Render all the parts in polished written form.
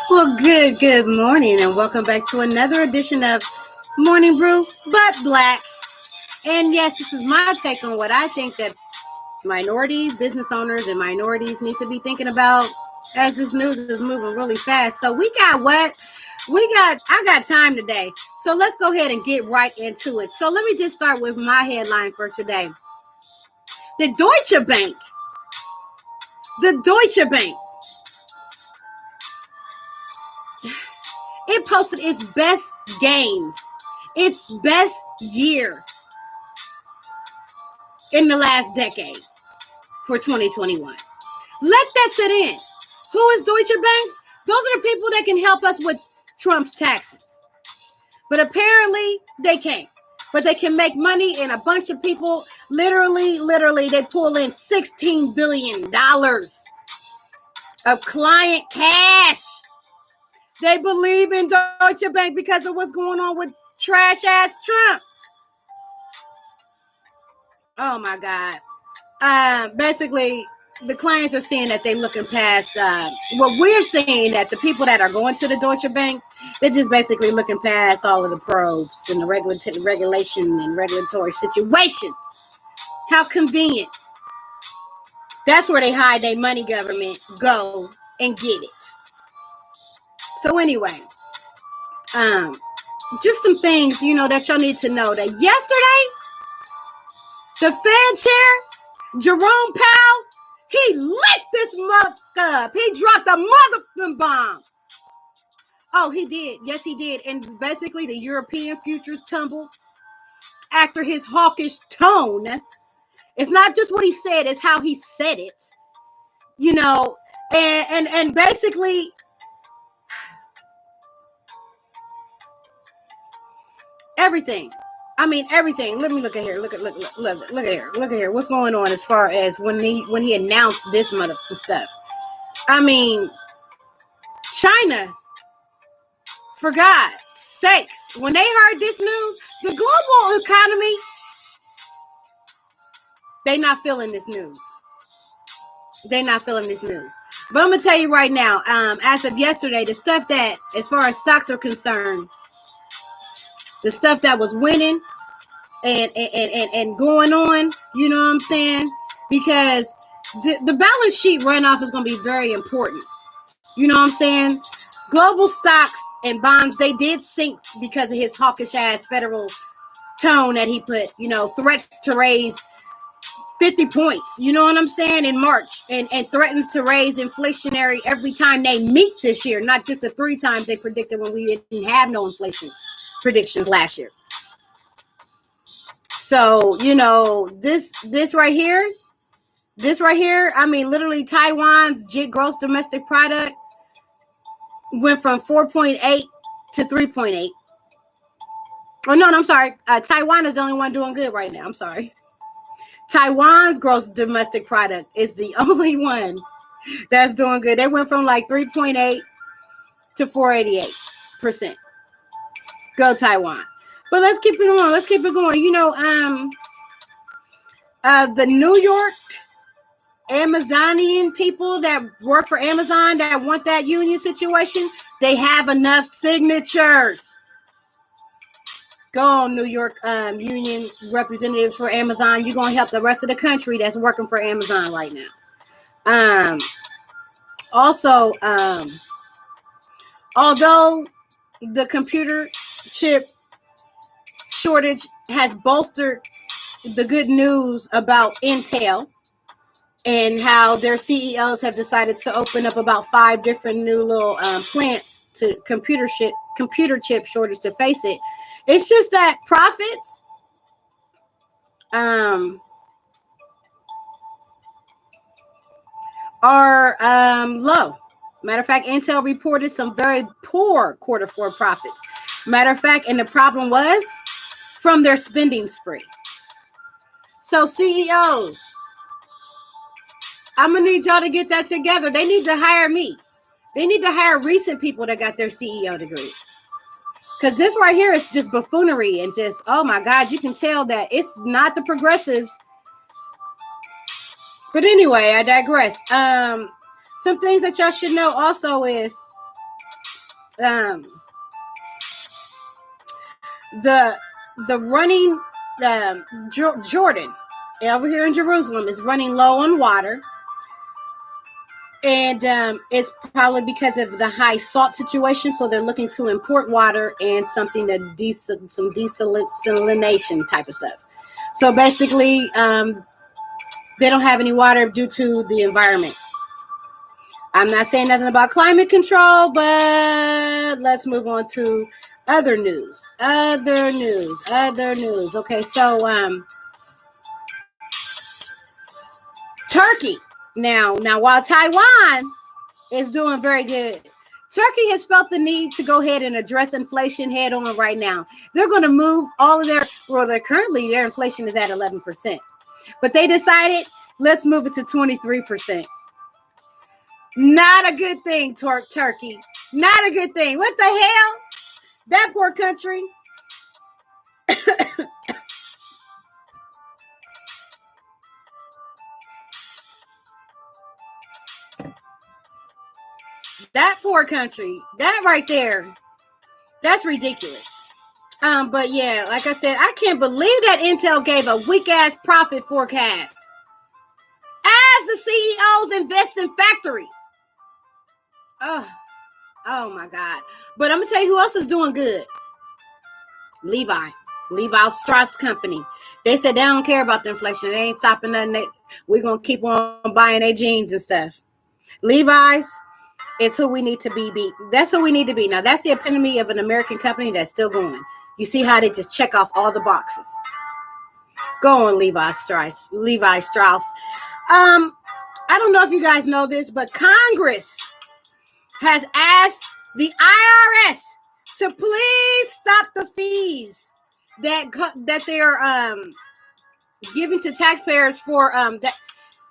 Well, good morning, and welcome back to another edition of Morning Brew, but Black. And yes, this is my take on what I think that minority business owners and minorities need to be thinking about as this news is moving really fast. So we got what? I got time today. So let's go ahead and get right into it. So let me just start with my headline for today. The Deutsche Bank. The Deutsche Bank. It posted its best gains, its best year in the last decade for 2021. Let that sit in. Who is Deutsche Bank? Those are the people that can help us with Trump's taxes. But apparently they can't. But they can make money, and a bunch of people literally, they pull in $16 billion of client cash. They believe in Deutsche Bank because of what's going on with trash ass Trump. Oh my God. Basically, the clients are seeing that they're looking past what we're seeing, that the people that are going to the Deutsche Bank, they're just basically looking past all of the probes and the regulation and regulatory situations. How convenient. That's where they hide their money, government. Go and get it. So anyway, just some things, that y'all need to know. That yesterday, the Fed chair, Jerome Powell, he lit this motherfucker up. He dropped a motherfucking bomb. Oh, he did. Yes, he did. And basically, the European futures tumbled after his hawkish tone. It's not just what he said, it's how he said it. And basically, everything. I mean, everything. Let me look at here. Look at here. Look at here. What's going on as far as when he announced this motherfucking stuff? I mean, China, for God's sakes, when they heard this news, the global economy, they not feeling this news. They're not feeling this news. But I'm gonna tell you right now, as of yesterday, the stuff that, as far as stocks are concerned, the stuff that was winning and going on, you know what I'm saying? Because the balance sheet runoff is going to be very important. You know what I'm saying? Global stocks and bonds, they did sink because of his hawkish ass federal tone that he put, threats to raise 50 points, you know what I'm saying, in March, and threatens to raise inflationary every time they meet this year, not just the 3 times they predicted when we didn't have no inflation predictions last year. So, this right here, I mean, literally Taiwan's gross domestic product went from 4.8 to 3.8. Oh, no, I'm sorry. Taiwan is the only one doing good right now. I'm sorry. Taiwan's gross domestic product is the only one that's doing good. They went from like 3.8 to 488%. Go Taiwan. But let's keep it on. Let's keep it going. The New York Amazonian people that work for Amazon that want that union situation, they have enough signatures. Go on, New York union representatives for Amazon. You're going to help the rest of the country that's working for Amazon right now. Also, although the computer chip shortage has bolstered the good news about Intel and how their CEOs have decided to open up about 5 different new little plants to computer chip shortage to face it. It's just that profits are low. Matter of fact, Intel reported some very poor quarter 4 profits. Matter of fact, and the problem was from their spending spree. So CEOs, I'm going to need y'all to get that together. They need to hire me. They need to hire recent people that got their CEO degree. Because this right here is just buffoonery and just, oh my God, you can tell that it's not the progressives. But anyway, I digress. Some things that y'all should know also is um, the running Jordan over here in Jerusalem is running low on water, and it's probably because of the high salt situation. So they're looking to import water and something that some desalination type of stuff. So basically, they don't have any water due to the environment. I'm not saying nothing about climate control, but let's move on to other news. Okay, so Turkey. Now while Taiwan is doing very good, Turkey has felt the need to go ahead and address inflation head on right now. They're going to move all of their inflation is at 11%. But they decided, let's move it to 23%. Not a good thing, Turkey. Not a good thing. What the hell? That poor country. That poor country. That right there. That's ridiculous. But yeah, like I said, I can't believe that Intel gave a weak ass profit forecast. As the CEOs invest in factories. Oh my God. But I'm gonna tell you who else is doing good. Levi Strauss Company. They said they don't care about the inflation. They ain't stopping nothing. We're gonna keep on buying their jeans and stuff. Levi's is who we need to be. That's who we need to be. Now that's the epitome of an American company that's still going. You see how they just check off all the boxes. Go on, Levi Strauss. I don't know if you guys know this, but Congress has asked the IRS to please stop the fees that they're giving to taxpayers for that.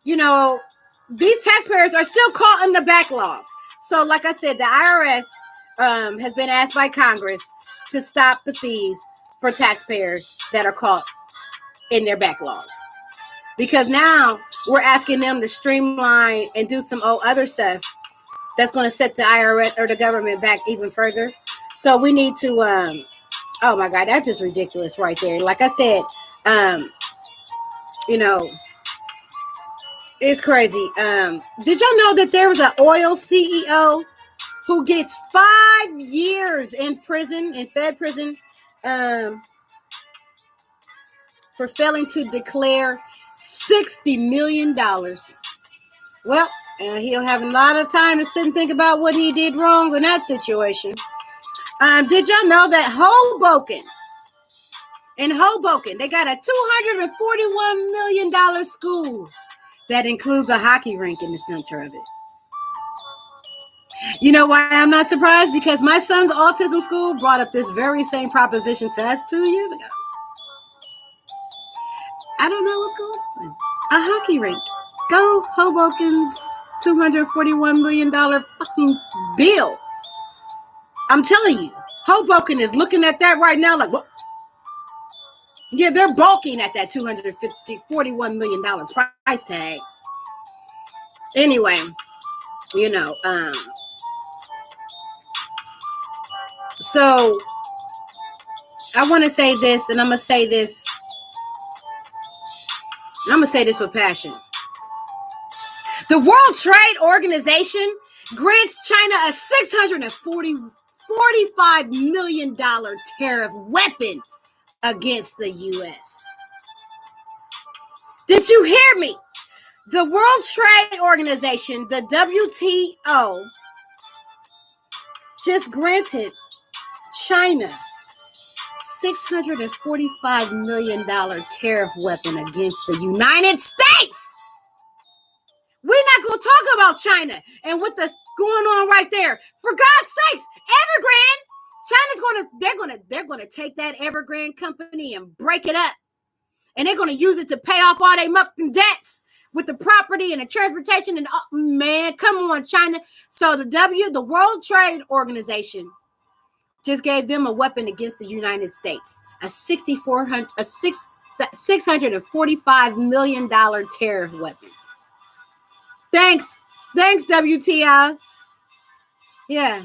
You know, these taxpayers are still caught in the backlog. So, like I said, the IRS has been asked by Congress to stop the fees for taxpayers that are caught in their backlog. Because now we're asking them to streamline and do some other stuff that's going to set the IRS or the government back even further. So we need to, oh my God, that's just ridiculous right there. Like I said, you know, it's crazy. Did y'all know that there was an oil CEO who gets 5 years in prison, in Fed prison, for failing to declare $60 million? Well, he'll have a lot of time to sit and think about what he did wrong in that situation. Did y'all know that in Hoboken, they got a $241 million school that includes a hockey rink in the center of it? You know why I'm not surprised? Because my son's autism school brought up this very same proposition to us 2 years ago. I don't know what's going on. A hockey rink. Go Hoboken's $241 million fucking bill. I'm telling you, Hoboken is looking at that right now like, what? Yeah, they're balking at that $241 million price tag. Anyway, you know, so I want to say this, and I'm going to say this. And I'm going to say this with passion. The World Trade Organization grants China a $645 million tariff weapon against the U.S. Did you hear me? The World Trade Organization, the WTO, just granted China $645 million tariff weapon against the United States. We're not going to talk about China and what that's going on right there. For God's sakes, Evergrande, they're going to take that Evergrande company and break it up. And they're going to use it to pay off all their muffin debts with the property and the transportation. And man, come on, China. So the World Trade Organization just gave them a weapon against the United States, a $645 million tariff weapon. Thanks, WTO. Yeah.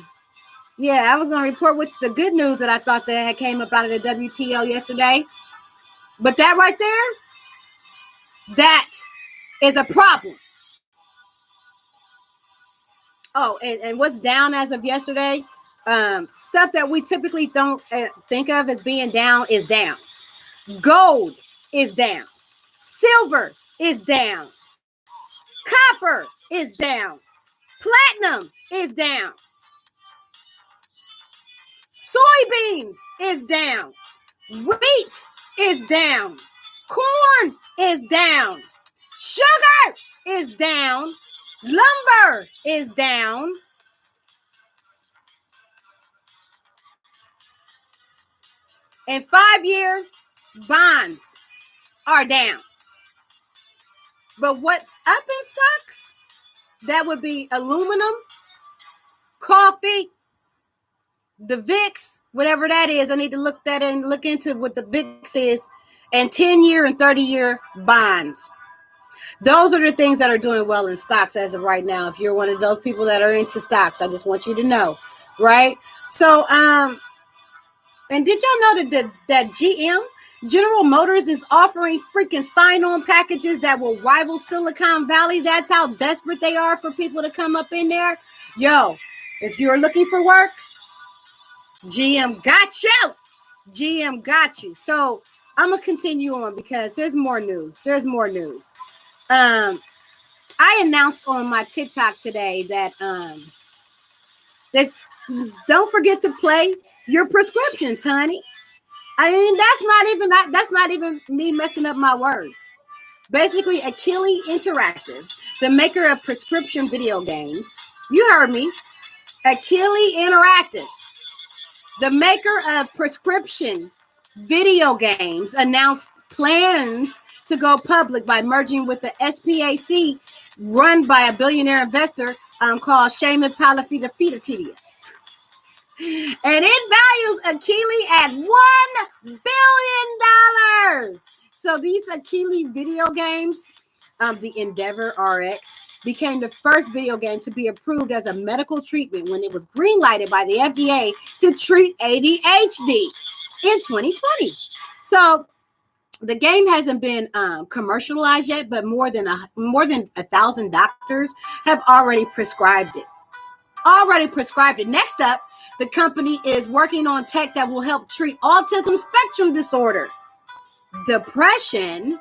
Yeah, I was going to report with the good news that I thought that had came up out of the WTO yesterday. But that right there, that is a problem. Oh, and what's down as of yesterday? Stuff that we typically don't think of as being down is down. Gold is down. Silver is down. Copper is down. Platinum is down. Soybeans is down. Wheat is down. Corn is down. Sugar is down. Lumber is down. In 5 years, bonds are down. But what's up in stocks? That would be aluminum, coffee, the VIX, whatever that is. I need to look that and look into what the VIX is, and 10-year and 30-year bonds. Those are the things that are doing well in stocks as of right now. If you're one of those people that are into stocks, I just want you to know, right? So, and did y'all know that GM, General Motors, is offering freaking sign-on packages that will rival Silicon Valley? That's how desperate they are for people to come up in there. Yo, if you're looking for work, GM got you. GM got you. So I'm gonna continue on because there's more news. There's more news. I announced on my TikTok today that don't forget to play your prescriptions, honey. I mean, that's not even me messing up my words. Basically, Achilles Interactive, the maker of prescription video games, you heard me. Achilles Interactive, the maker of prescription video games, announced plans to go public by merging with the SPAC, run by a billionaire investor called Shaman Palafita. And it values Achilles at $1 billion. So these Achilles video games, the Endeavor RX, became the first video game to be approved as a medical treatment when it was greenlighted by the FDA to treat ADHD in 2020. So the game hasn't been commercialized yet, but more than 1,000 doctors have already prescribed it. Next up, the company is working on tech that will help treat autism spectrum disorder, depression,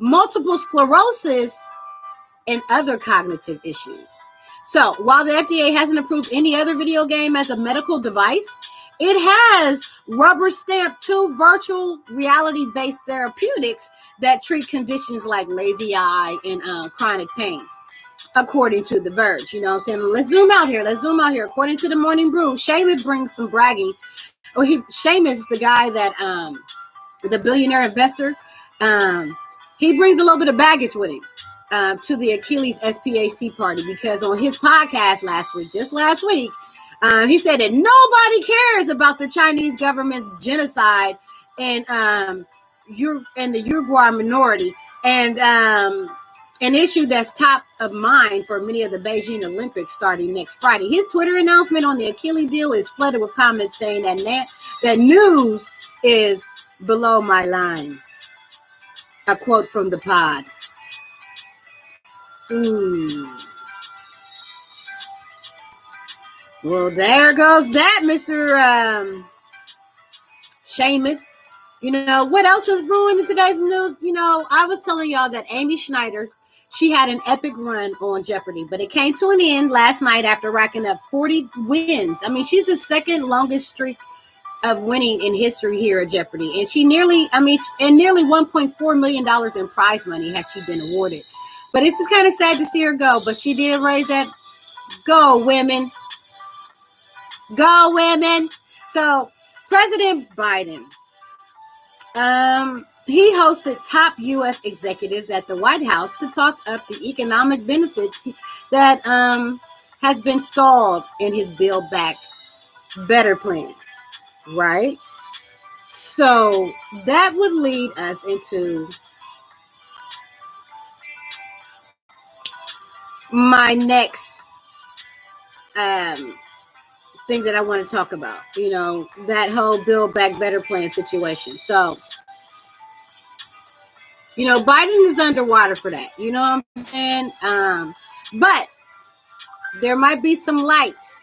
multiple sclerosis, and other cognitive issues. So while the FDA hasn't approved any other video game as a medical device, it has rubber stamped 2 virtual reality-based therapeutics that treat conditions like lazy eye and chronic pain. According to The Verge, you know what I'm saying? Let's zoom out here. According to the Morning Brew, Shaman brings some bragging. Shaman's the guy that, the billionaire investor, he brings a little bit of baggage with him to the Achilles SPAC party, because on his podcast last week, he said that nobody cares about the Chinese government's genocide and the Uyghur minority, and an issue that's top of mind for many of the Beijing Olympics starting next Friday. His Twitter announcement on the Achilles deal is flooded with comments saying that news is below my line. A quote from the pod. Well, there goes that, Mr. Shaman. You know, what else is brewing in today's news? You know, I was telling y'all that Amy Schneider, she had an epic run on Jeopardy, but it came to an end last night after racking up 40 wins. I mean, she's the second longest streak of winning in history here at Jeopardy. And nearly $1.4 million in prize money has she been awarded. But it's just kind of sad to see her go. But she did raise that. Go, women. Go, women. So President Biden, he hosted top U.S. executives at the White House to talk up the economic benefits that has been stalled in his Build Back Better plan, right? So that would lead us into my next thing that I want to talk about. That whole Build Back Better plan situation. So, Biden is underwater for that. You know what I'm saying? But there might be some lights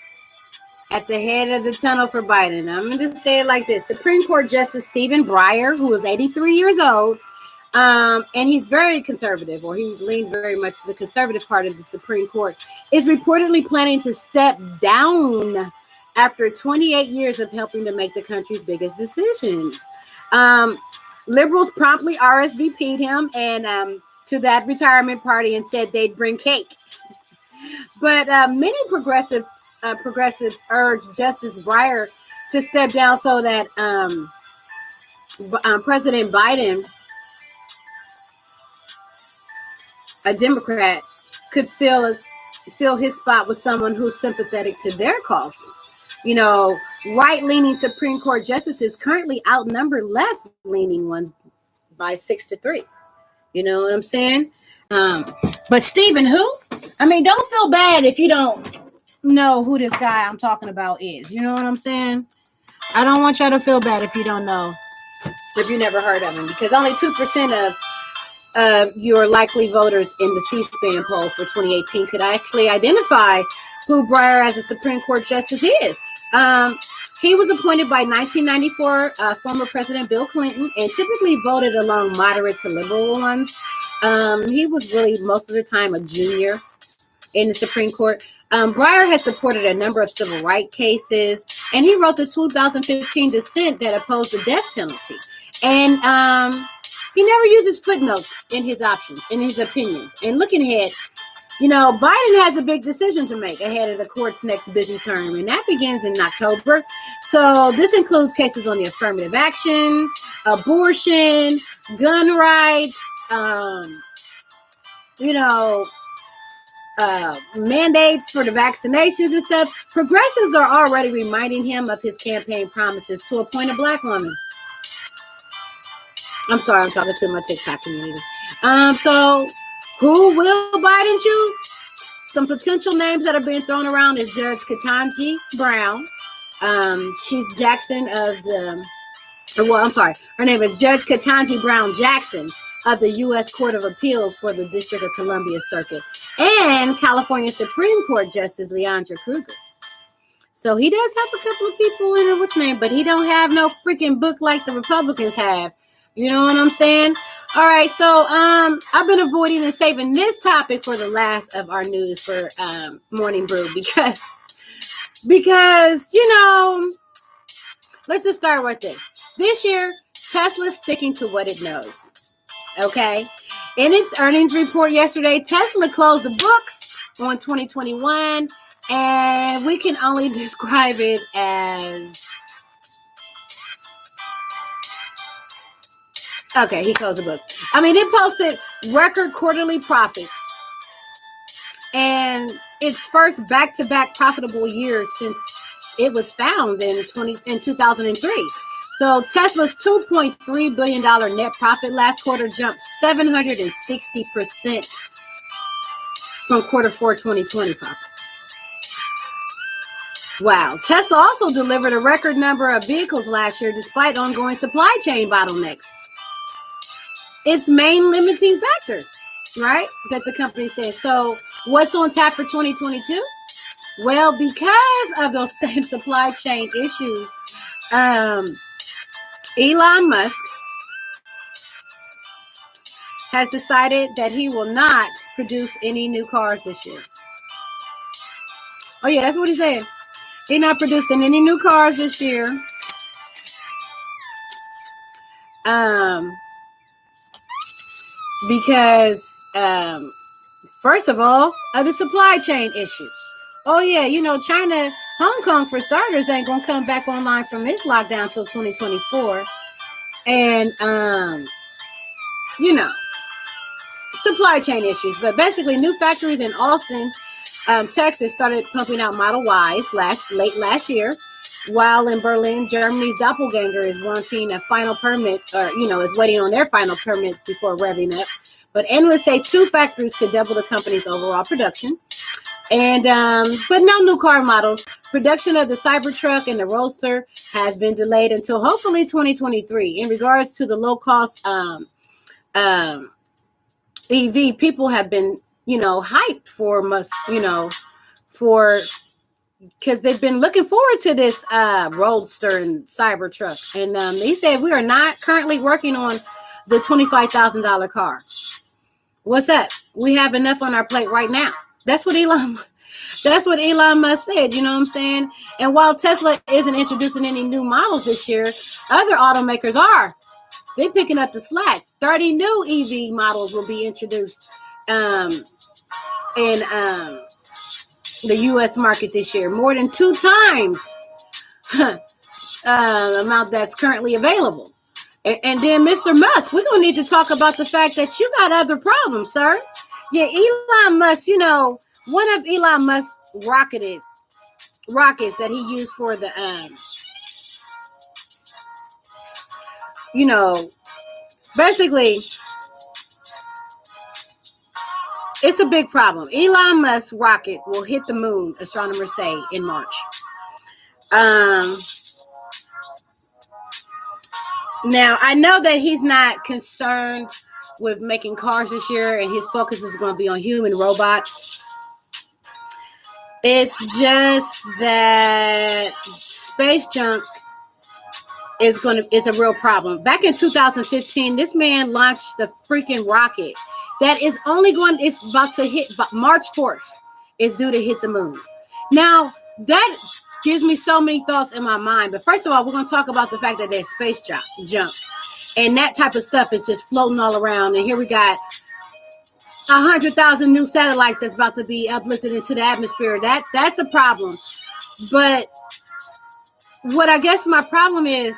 at the head of the tunnel for Biden. I'm going to say it like this. Supreme Court Justice Stephen Breyer, who is 83 years old, and he's very conservative, or he leaned very much to the conservative part of the Supreme Court, is reportedly planning to step down after 28 years of helping to make the country's biggest decisions. Liberals promptly RSVP'd him and to that retirement party and said they'd bring cake. But many progressive urged Justice Breyer to step down so that President Biden, a Democrat, could fill his spot with someone who's sympathetic to their causes. Right-leaning Supreme Court justices currently outnumber left-leaning ones by 6-3. You know what I'm saying? But Stephen, who? I mean, don't feel bad if you don't know who this guy I'm talking about is. You know what I'm saying? I don't want y'all to feel bad if you don't know, if you never heard of him, because only 2% of your likely voters in the C-SPAN poll for 2018 could actually identify who Breyer as a Supreme Court justice is. He was appointed by 1994 former President Bill Clinton and typically voted along moderate to liberal ones. He was really most of the time a junior in the Supreme Court. Breyer has supported a number of civil rights cases, and he wrote the 2015 dissent that opposed the death penalty. And he never uses footnotes in his opinions. And looking ahead, Biden has a big decision to make ahead of the court's next busy term, and that begins in October. So this includes cases on the affirmative action, abortion, gun rights, mandates for the vaccinations and stuff. Progressives are already reminding him of his campaign promises to appoint a black woman. I'm sorry, I'm talking to my TikTok community. So who will Biden choose? Some potential names that are being thrown around is Judge Ketanji Brown. She's Jackson of her name is Judge Ketanji Brown Jackson of the U.S. Court of Appeals for the District of Columbia Circuit, and California Supreme Court Justice Leandra Kruger. So he does have a couple of people in it, but he don't have no freaking book like the Republicans have. You know what I'm saying? All right, so I've been avoiding and saving this topic for the last of our news for Morning Brew because let's just start with this. This year, Tesla's sticking to what it knows. Okay, in its earnings report yesterday, Tesla closed the books on 2021, and we can only describe it as okay. He closed the books. I mean, it posted record quarterly profits and its first back-to-back profitable year since it was found in 2003. So Tesla's $2.3 billion net profit last quarter jumped 760% from quarter 4 2020 profits. Wow. Tesla also delivered a record number of vehicles last year despite ongoing supply chain bottlenecks. Its main limiting factor, right, that the company says. So what's on tap for 2022? Well, because of those same supply chain issues, Elon Musk has decided that he will not produce any new cars this year. Oh, yeah, that's what he said. He's not producing any new cars this year. Because, first of all, of the supply chain issues. Oh, yeah, China, Hong Kong, for starters, ain't going to come back online from its lockdown till 2024. And, supply chain issues. But basically, new factories in Austin, Texas, started pumping out Model Ys late last year, while in Berlin, Germany's doppelganger is wanting a final permit, or, is waiting on their final permits before revving up. But analysts say 2 factories could double the company's overall production. And but no new car models. Production of the Cybertruck and the Roadster has been delayed until hopefully 2023. In regards to the low cost um, EV, people have been, hyped for for because they've been looking forward to this Roadster and Cybertruck. And he said we are not currently working on the $25,000 car. What's up? We have enough on our plate right now. That's what Elon. That's what Elon Musk said. You know what I'm saying? And while Tesla isn't introducing any new models this year, other automakers are. They're picking up the slack. 30 new EV models will be introduced in the U.S. market this year, more than 2 times amount that's currently available. And then, Mr. Musk, we're going to need to talk about the fact that you got other problems, sir. Yeah, Elon Musk, one of Elon Musk's rockets that he used for the, basically, it's a big problem. Elon Musk's rocket will hit the moon, astronomers say, in March. Now, I know that he's not concerned with making cars this year, and his focus is going to be on human robots. It's just that space junk is a real problem. Back in 2015, this man launched the freaking rocket that is it's about to hit March 4th. Is due to hit the moon. Now, that gives me so many thoughts in my mind. But first of all, we're going to talk about the fact that there's space junk. And that type of stuff is just floating all around. And here we got 100,000 new satellites that's about to be uplifted into the atmosphere. That's a problem. But what I guess my problem is,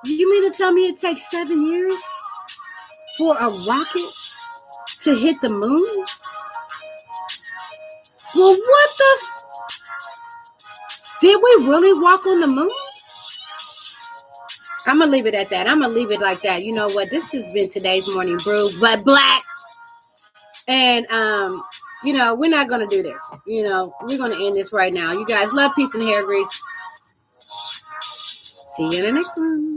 you mean to tell me it takes 7 years for a rocket to hit the moon? Well, what the... Did we really walk on the moon? I'm going to leave it at that. I'm going to leave it like that. You know what? This has been today's morning brew, but black. And, we're not going to do this. We're going to end this right now. You guys, love, peace, and hair grease. See you in the next one.